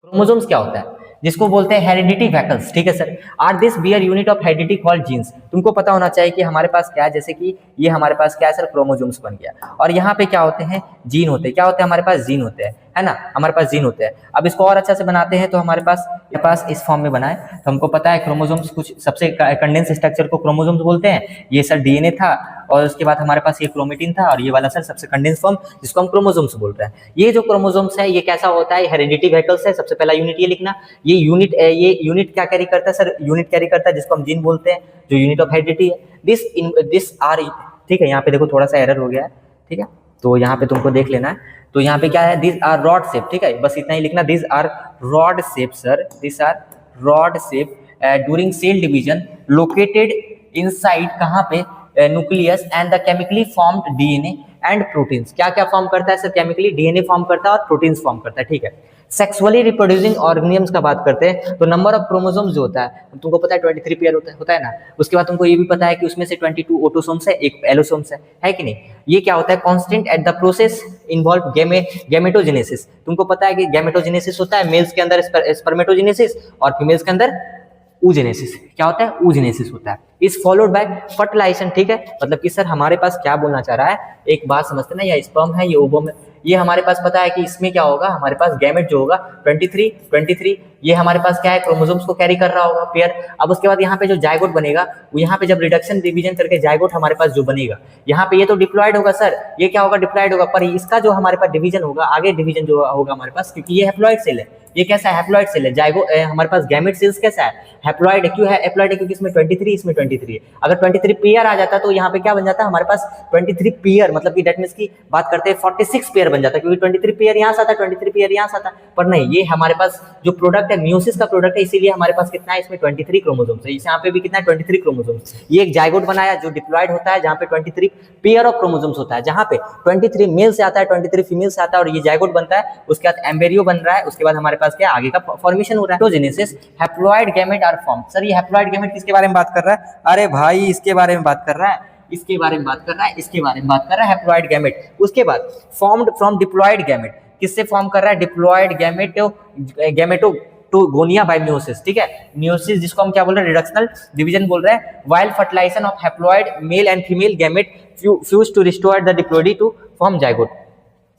Chromosomes क्या होता है, जिसको बोलते हैं हेरिडिटी वेहिकल्स, ठीक है sir. Are this bear unit of heredity called genes. तुमको पता होना चाहिए कि हमारे पास क्या है, जैसे कि ये हमारे पास क्या है सर, क्रोमोसोम्स बन गया, और यहाँ पे क्या होते हैं, जीन होते हैं। क्या होते हैं हमारे पास, जीन होते हैं, है ना, हमारे पास जीन होते हैं। अब इसको और अच्छा से बनाते हैं तो हमारे पास इस फॉर्म में बना है। तो हमको पता है क्रोमोसोम्स कुछ सबसे कंडेंस स्ट्रक्चर को क्रोमोसोम्स बोलते हैं। ये सर डीएनए था, और उसके बाद हमारे पास ये क्रोमेटिन था, और ये वाला सर सबसे कंडेंस फॉर्म जिसको हम क्रोमोसोम्स बोल रहे हैं। ये जो क्रोमोसोम्स है ये कैसा होता है, हेरिडिटी वेहिकल्स है। सबसे पहला यूनिट ये लिखना, ये यूनिट क्या कैरी करता है सर, यूनिट कैरी करता है जिसको हम जीन बोलते हैं, जो यूनिट ऑफ हेरिडिटी है। दिस आर, ठीक है, यहाँ पे देखो थोड़ा सा एरर हो गया है, ठीक है, तो यहाँ पे तुमको देख लेना है। तो यहाँ पे क्या है, दिस आर रॉड शेप, ठीक है, बस इतना ही लिखना, this are rod shape sir, this are rod shape during cell division located inside कहाँ पे, nucleus and the chemically formed DNA and proteins. क्या क्या फॉर्म करता है सर, केमिकली डीएनए फॉर्म करता है और प्रोटीन्स फॉर्म करता है, ठीक है। सेक्सुअली रिप्रोड्यूसिंग ऑर्गेनिजम्स का बात करते हैं तो नंबर ऑफ क्रोमोसोम्स जो होता है तुमको पता है 23 पेयर होता है ना। उसके बाद तुमको ये भी पता है कि उसमें से 22 ऑटोसोम्स है, एक एलोसोम्स है कि नहीं। ये क्या होता है, constant at the process involve gametogenesis. तुमको पता है कि गैमेटोजेनेसिस होता है, मेल्स के अंदर स्पर्मेटोजेनेसिस और फीमेल्स के अंदर oogenesis। क्या होता है, oogenesis होता है। इज फॉलोड बाय फर्टिलाइजेशन, ठीक है, मतलब कि सर हमारे पास क्या बोलना चाह रहा है, एक बात समझते ना, ये स्पर्म है, ये ओवम है, ये हमारे पास पता है कि इसमें क्या होगा, हमारे पास गैमेट जो होगा 23 ये हमारे पास क्या है, क्रोमोसोम्स को कैरी कर रहा होगा पेयर। अब उसके बाद यहाँ पे जो जाइगोट बनेगा, वो यहाँ पे जब रिडक्शन डिवीजन करके जाइगोट हमारे पास जो बनेगा, यहाँ पे ये तो डिप्लॉयड होगा सर, ये क्या होगा, डिप्लॉयड होगा, पर इसका जो हमारे पास डिवीजन होगा, आगे डिवीजन जो होगा हमारे पास, क्योंकि ये हैप्लॉइड सेल है, ये कैसा है, हैप्लॉइड सेल है। जाइगो हमारे पास गैमेट सेल्स कैसा है, हैप्लॉइड। क्यों है हैप्लॉइड, क्योंकि इसमें 23 इसमें 23 है। अगर 23 पेयर आ जाता तो यहाँ पे क्या बन जाता है हमारे पास, 23 पेयर, मतलब कि डेट मींस की बात करते हैं 46 पेयर बन जाता है, क्योंकि 23 पेयर यहाँ से आता है, 23 पेयर यहाँ से आता है। पर नहीं, ये हमारे पास जो प्रोडक्ट है मियोसिस का प्रोडक्ट है, इसीलिए हमारे पास कितना है, इसमें 23 क्रोमोसोम्स है। यहाँ पे भी कितना है, 23 क्रोमोसोम्स। ये एक जाइगोट बनाया जो डिप्लॉयड होता है, जहाँ पे 23 पेयर ऑफ क्रोमोसोम्स होता है, जहाँ पे 23 मेल से आता है, 23 फीमेल से आता है, और ये जाइगोट बनता है। उसके बाद एम्ब्रियो बन रहा है, उसके बाद हमारे पास क्या आगे का फॉर्मेशन हो रहा है, progenesis. Haploid gamete are form. Sir ये हैप्लॉइड गैमेट किसके बारे में बात कर रहा है, अरे भाई इसके बारे में बात कर रहा है, इसके बारे में बात कर रहा है, इसके बारे में बात कर रहा है, हैप्लॉइड गैमेट। उसके बाद फॉर्म्ड फ्रॉम डिप्लॉयड गैमेट, किससे फॉर्म कर रहा है, diploid गैमेटो to Gonia bye meiosis, ठीक है, मियोसिस जिसको हम क्या बोल रहे हैं, रिडक्शनल डिवीजन बोल रहे हैं। While fertilization of haploid male and female gamete fuse to restore the diploidy to form zygote.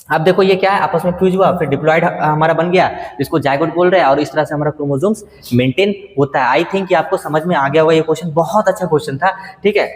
अब देखो ये क्या है, आपस में फ्यूज हुआ, फिर डिप्लॉयड हमारा बन गया, जिसको जाइगोट बोल रहे हैं, और इस तरह से हमारा क्रोमोसोम्स मेंटेन होता है। आई थिंक कि आपको समझ में आ गया होगा, ये क्वेश्चन बहुत अच्छा क्वेश्चन था, ठीक है।